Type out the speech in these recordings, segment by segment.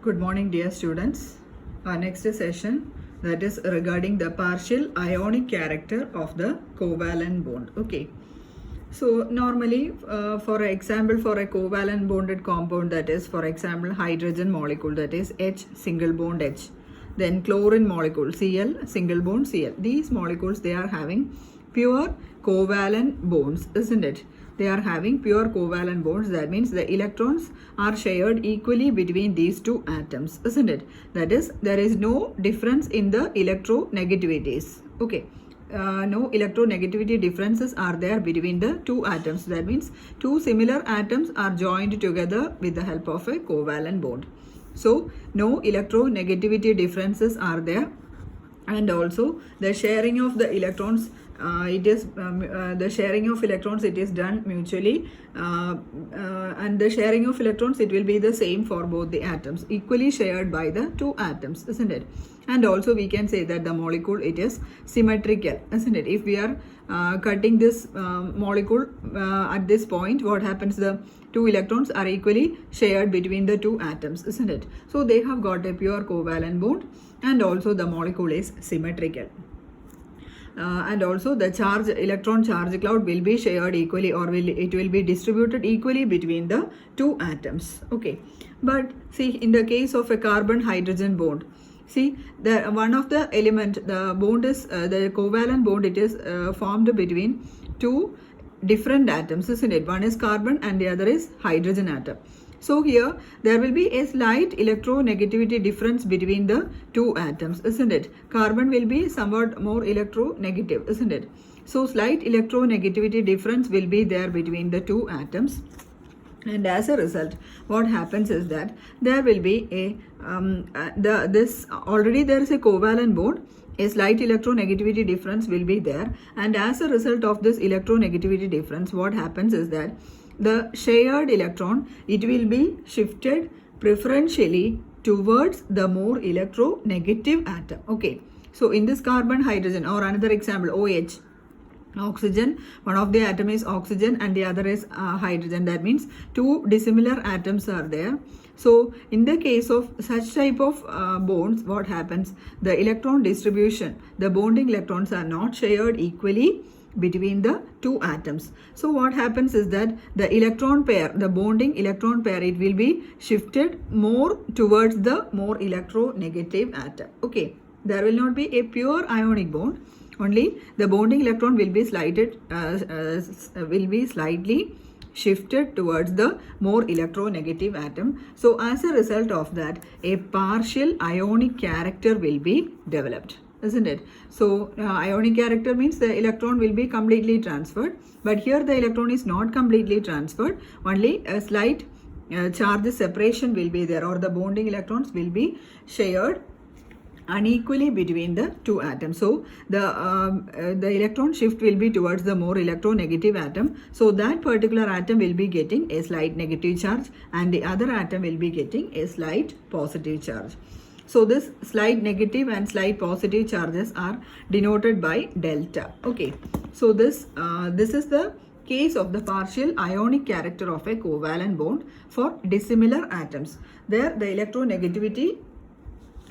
Good morning, dear students. Our next session, that is regarding the partial ionic character of the covalent bond. Okay. So normally, for example, for a covalent bonded compound, that is, for example, hydrogen molecule, that is H single bond H, then chlorine molecule Cl single bond Cl. These molecules, they are having pure covalent bonds, isn't it? They are having pure covalent bonds. That means the electrons are shared equally between these two atoms, isn't it? That is, there is no difference in the electronegativities. Okay. No electronegativity differences are there between the two atoms. That means two similar atoms are joined together with the help of a covalent bond. So no electronegativity differences are there, and also the sharing of the electrons, the sharing of electrons, it is done mutually, and the sharing of electrons, it will be the same for both the atoms, equally shared by the two atoms, isn't it? And also we can say that the molecule, it is symmetrical, isn't it? If we are cutting this molecule at this point, what happens? The two electrons are equally shared between the two atoms, isn't it? So they have got a pure covalent bond, and also the molecule is symmetrical. And also the electron charge cloud will be shared equally, or it will be distributed equally between the two atoms. Okay, but see, in the case of a carbon hydrogen bond, see, the one of the element, the bond is the covalent bond, it is formed between two different atoms, isn't it? One is carbon and the other is hydrogen atom. So here there will be a slight electronegativity difference between the two atoms, isn't it? Carbon will be somewhat more electronegative, isn't it? So slight electronegativity difference will be there between the two atoms. And as a result, what happens is that there will be a already there is a covalent bond. A slight electronegativity difference will be there, and as a result of this electronegativity difference, what happens is that the shared electron, it will be shifted preferentially towards the more electronegative atom. Okay, so in this carbon hydrogen, or another example, OH, oxygen, one of the atom is oxygen and the other is hydrogen. That means two dissimilar atoms are there. So in the case of such type of bonds, what happens? The electron distribution, the bonding electrons are not shared equally between the two atoms. So what happens is that the electron pair, the bonding electron pair, it will be shifted more towards the more electronegative atom. Okay, there will not be a pure ionic bond. Only the bonding electron will be slightly shifted towards the more electronegative atom. So as a result of that, a partial ionic character will be developed, isn't it? So ionic character means the electron will be completely transferred, but here the electron is not completely transferred. Only a slight charge separation will be there, or the bonding electrons will be shared unequally between the two atoms. So the electron shift will be towards the more electronegative atom. So that particular atom will be getting a slight negative charge, and the other atom will be getting a slight positive charge. So this slight negative and slight positive charges are denoted by delta. Okay, so this is the case of the partial ionic character of a covalent bond for dissimilar atoms. There the electronegativity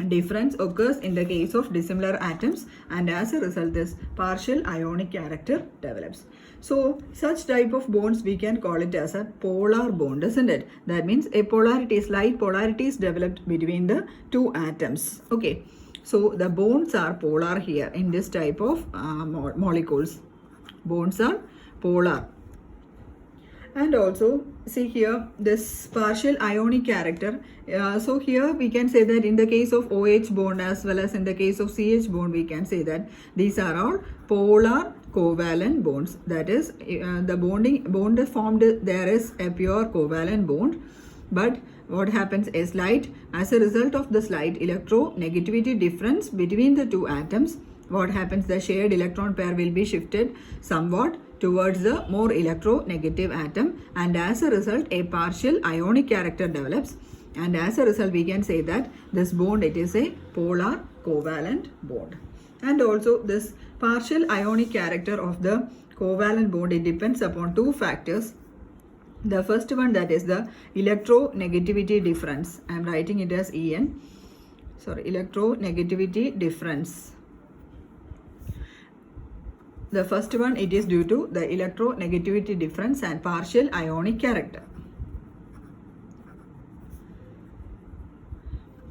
difference occurs in the case of dissimilar atoms, and as a result this partial ionic character develops. So such type of bonds, we can call it as a polar bond, isn't it? That means a polarity, slight polarity is developed between the two atoms. Okay, so the bonds are polar here in this type of molecules. Bonds are polar. And also see here this partial ionic character. So here we can say that in the case of OH bond as well as in the case of CH bond, we can say that these are all polar covalent bonds. That is, the bond is formed, there is a pure covalent bond, but what happens? As a result of the slight electronegativity difference between the two atoms, what happens? The shared electron pair will be shifted somewhat towards the more electronegative atom, and as a result a partial ionic character develops, and as a result we can say that this bond, it is a polar covalent bond. And also this partial ionic character of the covalent bond, it depends upon two factors. The first one, that is the electronegativity difference. I am writing it as En. Sorry, electronegativity difference. The first one, it is due to the electronegativity difference and partial ionic character.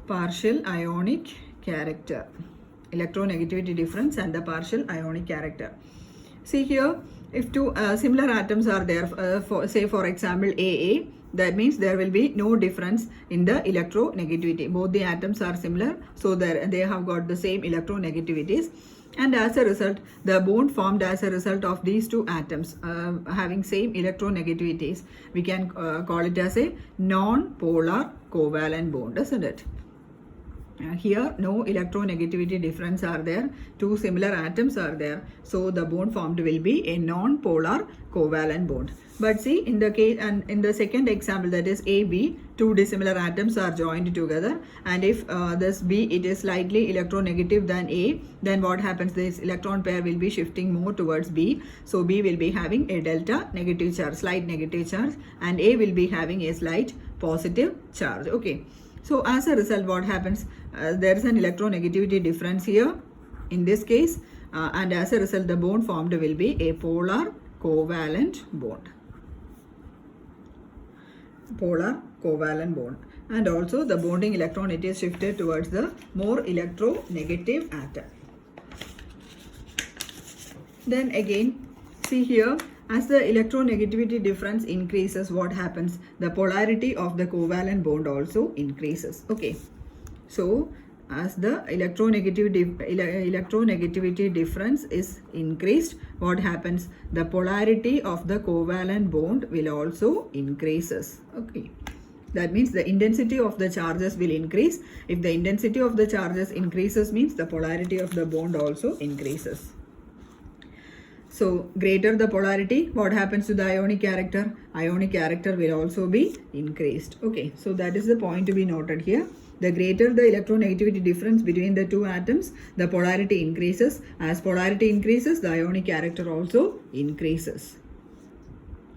Partial ionic character. Electronegativity difference and the partial ionic character. See here, if two similar atoms are there, for example AA, that means there will be no difference in the electronegativity. Both the atoms are similar, so they have got the same electronegativities. And as a result, the bond formed as a result of these two atoms having same electronegativities, we can call it as a non-polar covalent bond, isn't it? Here no electronegativity difference are there, two similar atoms are there, so the bond formed will be a non-polar covalent bond. But see, in the case and in the second example, that is AB, two dissimilar atoms are joined together, and if this B, it is slightly electronegative than A, then what happens, this electron pair will be shifting more towards B, so B will be having a delta negative charge, slight negative charge, and A will be having a slight positive charge. Okay, so as a result, what happens, there is an electronegativity difference here in this case, and as a result the bond formed will be a polar covalent bond. Polar covalent bond. And also the bonding electron, it is shifted towards the more electronegative atom. Then again, see here, as the electronegativity difference increases, what happens, the polarity of the covalent bond also increases. Okay, so as the electronegativity difference is increased, what happens, the polarity of the covalent bond will also increases. Okay, that means the intensity of the charges will increase. If the intensity of the charges increases, means the polarity of the bond also increases. So greater the polarity, what happens to the ionic character? Ionic character will also be increased. Okay, so that is the point to be noted here. The greater the electronegativity difference between the two atoms, the polarity increases. As polarity increases, the ionic character also increases.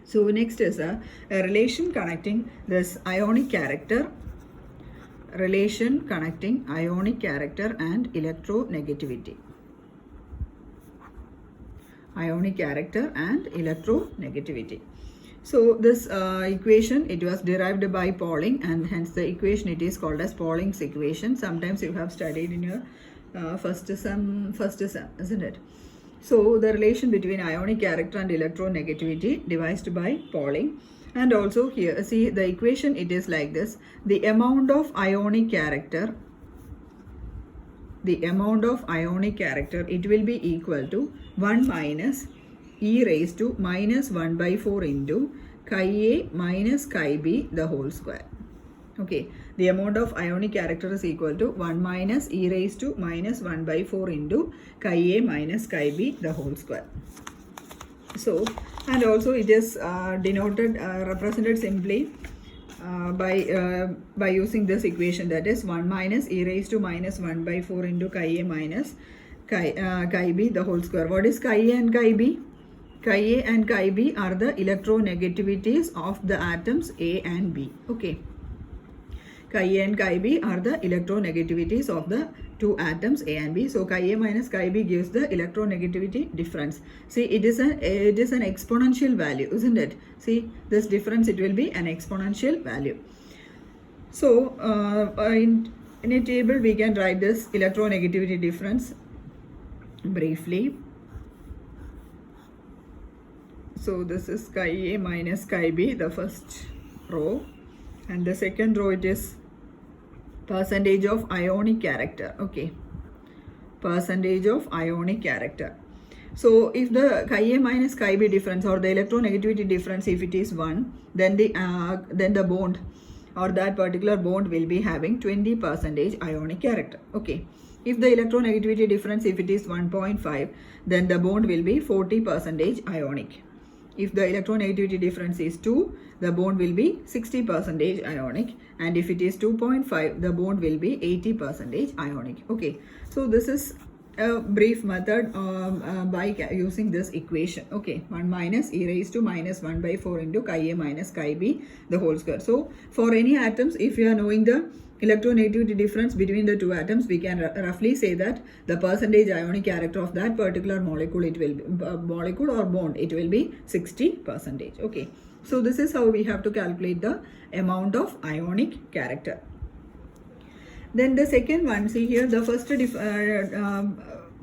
So next is a relation connecting this ionic character, relation connecting ionic character and electronegativity. Ionic character and electronegativity. So this equation, it was derived by Pauling, and hence the equation, it is called as Pauling's equation. Sometimes you have studied in your first sem, isn't it? So the relation between ionic character and electronegativity devised by Pauling. And also here, see the equation, it is like this. The amount of ionic character, it will be equal to 1 minus e raised to minus 1 by 4 into chi a minus chi b the whole square. Okay, the amount of ionic character is equal to 1 minus e raised to minus 1 by 4 into chi a minus chi b the whole square. So, and also it is represented simply by using this equation, that is 1 minus e raised to minus 1 by 4 into chi a minus chi b the whole square. What is chi a and chi b? Chi a and chi b are the electronegativities of the atoms A and B. Okay, chi a and chi b are the electronegativities of the two atoms A and B. So chi a minus chi b gives the electronegativity difference. See, it is an exponential value, isn't it? See, this difference, it will be an exponential value. So in a table we can write this electronegativity difference briefly. So this is chi a minus chi b, the first row, and the second row, it is percentage of ionic character. Okay, percentage of ionic character. So if the chi a minus chi b difference, or the electronegativity difference, if it is 1, then the bond or that particular bond will be having 20% ionic character. Okay, if the electronegativity difference, if it is 1.5, then the bond will be 40% ionic. If the electronegativity difference is 2, the bond will be 60% ionic, and if it is 2.5, the bond will be 80% ionic. Okay, so this is a brief method by using this equation. Okay, 1 minus e raised to minus 1 by 4 into chi a minus chi b the whole square. So for any atoms, if you are knowing the electronegativity difference between the two atoms, we can roughly say that the percentage ionic character of that particular molecule, it will be molecule or bond, it will be 60%. Okay, so this is how we have to calculate the amount of ionic character. Then the second one, see here, the first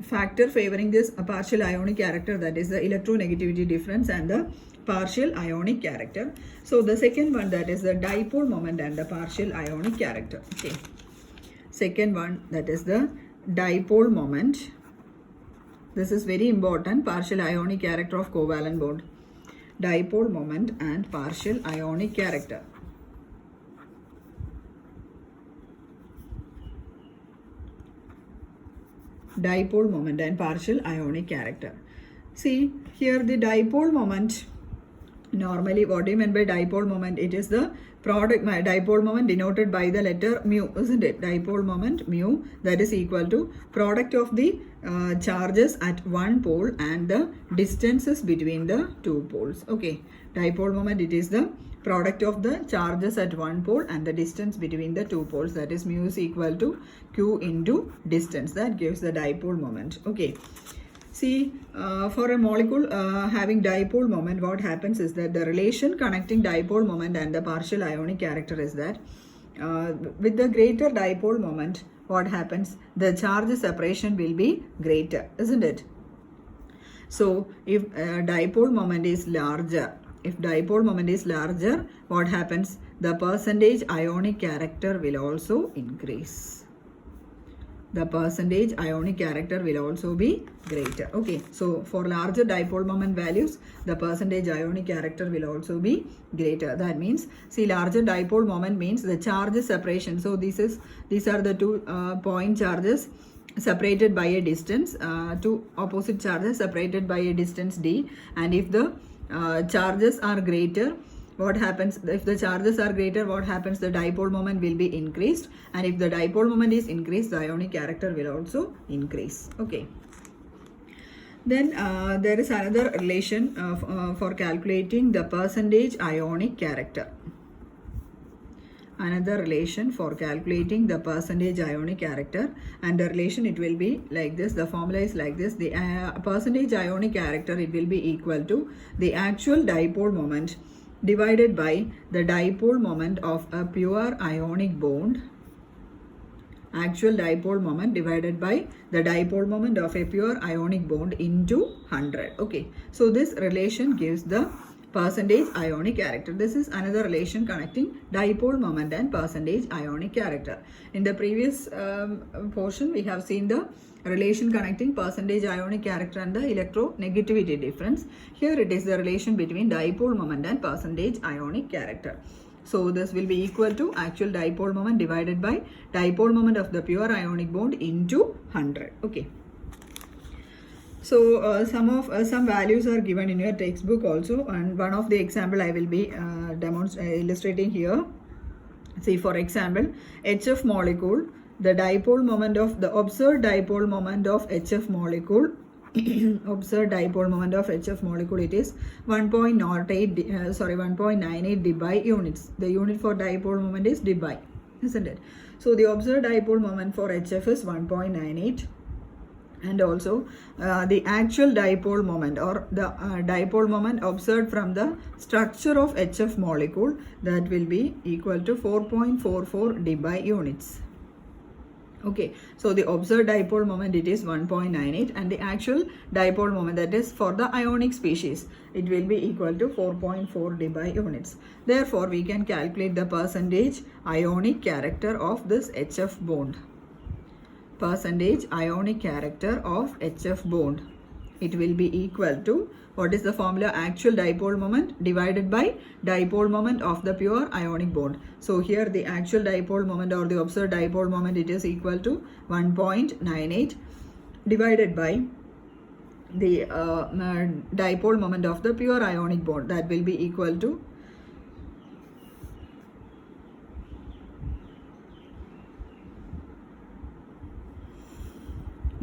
factor favoring this partial ionic character, that is the electronegativity difference and the partial ionic character. So the second one, that is the dipole moment and the partial ionic character. Okay, second one, that is the dipole moment. This is very important, partial ionic character of covalent bond. Dipole moment and partial ionic character. Dipole moment and partial ionic character. See here, the dipole moment, normally what do you mean by dipole moment? It is the product dipole moment denoted by the letter mu, isn't it? Dipole moment mu, that is equal to product of the charges at one pole and the distances between the two poles. Okay, dipole moment, it is the product of the charges at one pole and the distance between the two poles, that is mu is equal to q into distance. That gives the dipole moment. Okay, see, for a molecule having dipole moment, what happens is that the relation connecting dipole moment and the partial ionic character is that with the greater dipole moment, what happens? The charge separation will be greater, isn't it? So if dipole moment is larger, what happens? The percentage ionic character will also increase. The percentage ionic character will also be greater. Okay, so for larger dipole moment values, the percentage ionic character will also be greater. That means, see, larger dipole moment means the charge separation. So these are the two point charges separated by a distance, two opposite charges separated by a distance d, and if the charges are greater, what happens? If the charges are greater, what happens? The dipole moment will be increased, and if the dipole moment is increased, the ionic character will also increase. Okay, then there is another relation for calculating the percentage ionic character. Another relation for calculating the percentage ionic character, and the relation, it will be like this. The formula is like this. The percentage ionic character, it will be equal to the actual dipole moment divided by the dipole moment of a pure ionic bond. Actual dipole moment divided by the dipole moment of a pure ionic bond into 100. Okay, so this relation gives the percentage ionic character. This is another relation connecting dipole moment and percentage ionic character. In the previous portion, we have seen the relation connecting percentage ionic character and the electronegativity difference. Here it is the relation between dipole moment and percentage ionic character. So this will be equal to actual dipole moment divided by dipole moment of the pure ionic bond into 100. Okay. So some values are given in your textbook also, and one of the example I will be illustrating here. See, for example, HF molecule, the dipole moment of the observed dipole moment of HF molecule observed dipole moment of HF molecule, it is 1.98 debye units. The unit for dipole moment is debye, isn't it? So the observed dipole moment for HF is 1.98. And also the actual dipole moment, or the dipole moment observed from the structure of HF molecule, that will be equal to 4.44 debye units. Okay, so the observed dipole moment, it is 1.98, and the actual dipole moment, that is for the ionic species, it will be equal to 4.4 debye units. Therefore, we can calculate the percentage ionic character of this HF bond. Percentage ionic character of HF bond, it will be equal to, what is the formula? Actual dipole moment divided by dipole moment of the pure ionic bond. So here the actual dipole moment or the observed dipole moment, it is equal to 1.98 divided by the dipole moment of the pure ionic bond, that will be equal to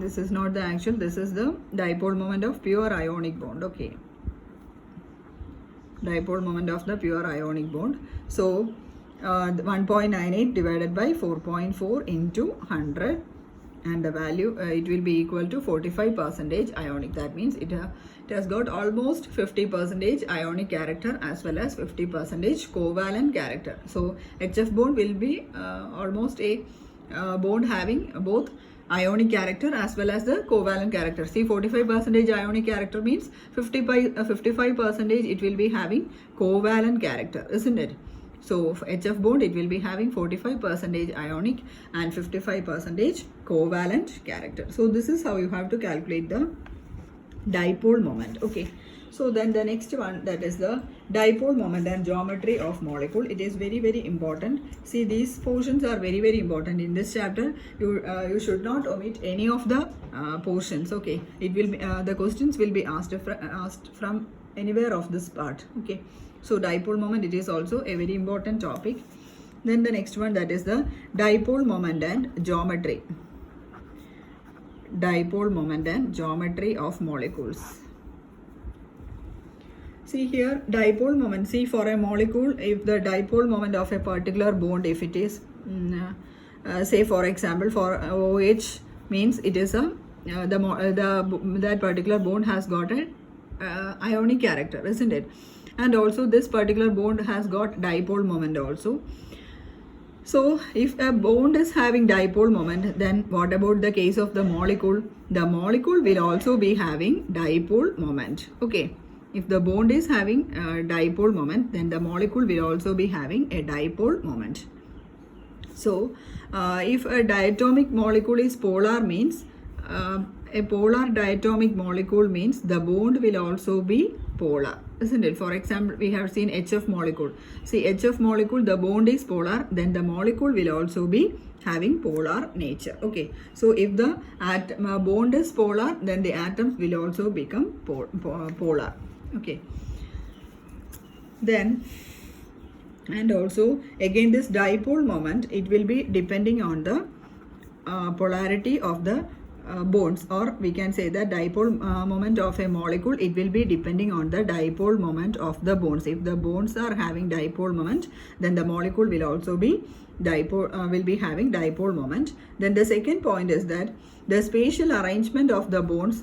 This is not the actual, this is the dipole moment of pure ionic bond. Okay, dipole moment of the pure ionic bond. So 1.98 divided by 4.4 into 100, and the value it will be equal to 45% ionic. That means it has got almost 50% ionic character as well as 50% covalent character. So HF bond will be almost a bond having both ionic character as well as the covalent character. See, 45% ionic character means 55% it will be having covalent character, isn't it? So for HF bond, it will be having 45% ionic and 55% covalent character. So this is how you have to calculate the dipole moment. Okay. So then the next one, that is the dipole moment and geometry of molecule. It is very, very important. See, these portions are very, very important in this chapter. You should not omit any of the portions. Okay. It will be the questions will be asked from anywhere of this part. Okay. So dipole moment, it is also a very important topic. Then the next one, that is the dipole moment and geometry. Dipole moment and geometry of molecules. See here, dipole moment. See, for a molecule, if the dipole moment of a particular bond, if it is say for example for OH, means it is a that particular bond has got an ionic character, isn't it? And also this particular bond has got dipole moment also. So if a bond is having dipole moment, then what about the case of the molecule? The molecule will also be having dipole moment. Okay. If the bond is having dipole moment, then the molecule will also be having a dipole moment. So if a diatomic molecule is polar, means a polar diatomic molecule means the bond will also be polar, isn't it? For example, we have seen HF molecule. See, HF molecule, the bond is polar, then the molecule will also be having polar nature. Okay, so if the bond is polar, then the atoms will also become polar. Okay, then and also again this dipole moment, it will be depending on the polarity of the bonds, or we can say that dipole moment of a molecule, it will be depending on the dipole moment of the bonds. If the bonds are having dipole moment, then the molecule will also be having dipole moment. Then the second point is that the spatial arrangement of the bonds,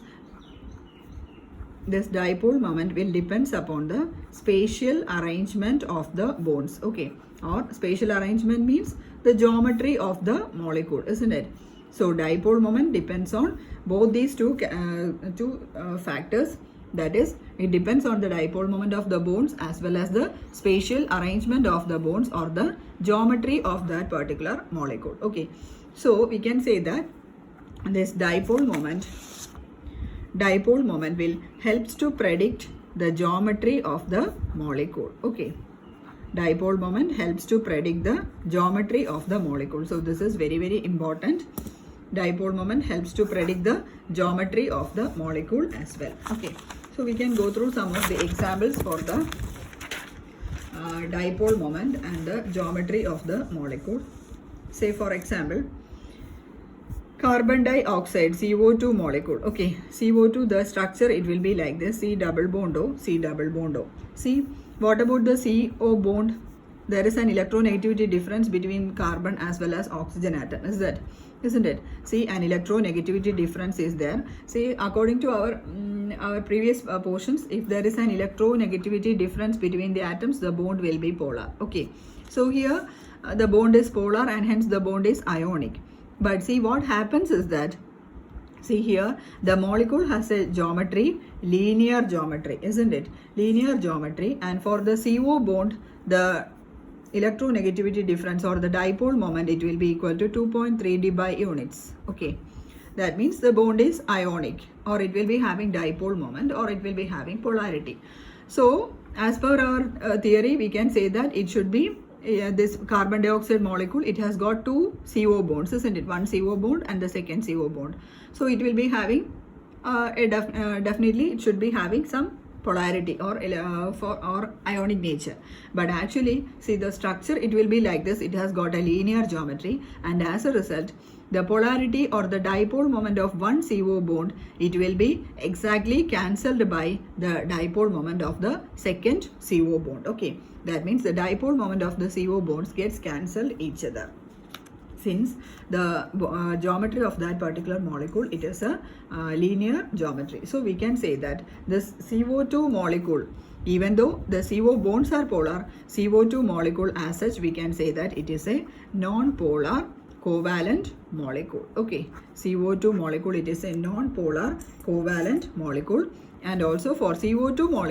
this dipole moment will depends upon the spatial arrangement of the bonds. Okay, or spatial arrangement means the geometry of the molecule, isn't it? So dipole moment depends on both these two factors. That is, it depends on the dipole moment of the bonds as well as the spatial arrangement of the bonds or the geometry of that particular molecule. Okay, so we can say that this dipole moment will helps to predict the geometry of the molecule. Okay, dipole moment helps to predict the geometry of the molecule. So this is very, very important. Dipole moment helps to predict the geometry of the molecule as well. Okay, so we can go through some of the examples for the dipole moment and the geometry of the molecule. Say for example, carbon dioxide, CO2 molecule. Okay, CO2, the structure, it will be like this: C double bond O, C double bond O. See, what about the CO bond? There is an electronegativity difference between carbon as well as oxygen atom, isn't it? See, an electronegativity difference is there. See, according to our previous portions, if there is an electronegativity difference between the atoms, the bond will be polar. Okay, so here the bond is polar and hence the bond is ionic. But see, what happens is that, see here, the molecule has a geometry, linear geometry, isn't it? Linear geometry. And for the CO bond, the electronegativity difference or the dipole moment, it will be equal to 2.3 dB units. Okay, that means the bond is ionic, or it will be having dipole moment, or it will be having polarity. So as per our theory, we can say that it should be this carbon dioxide molecule, it has got two CO bonds, isn't it? One CO bond and the second CO bond. So it will be having definitely it should be having some polarity or ionic nature. But actually, see the structure, it will be like this. It has got a linear geometry, and as a result, the polarity or the dipole moment of one CO bond, it will be exactly cancelled by the dipole moment of the second CO bond. Okay, that means the dipole moment of the CO bonds gets cancelled each other, since the geometry of that particular molecule, it is a linear geometry. So we can say that this CO2 molecule, even though the CO bonds are polar, CO2 molecule as such, we can say that it is a non-polar covalent molecule. Okay, CO2 molecule, it is a non-polar covalent molecule, and also for CO2 molecule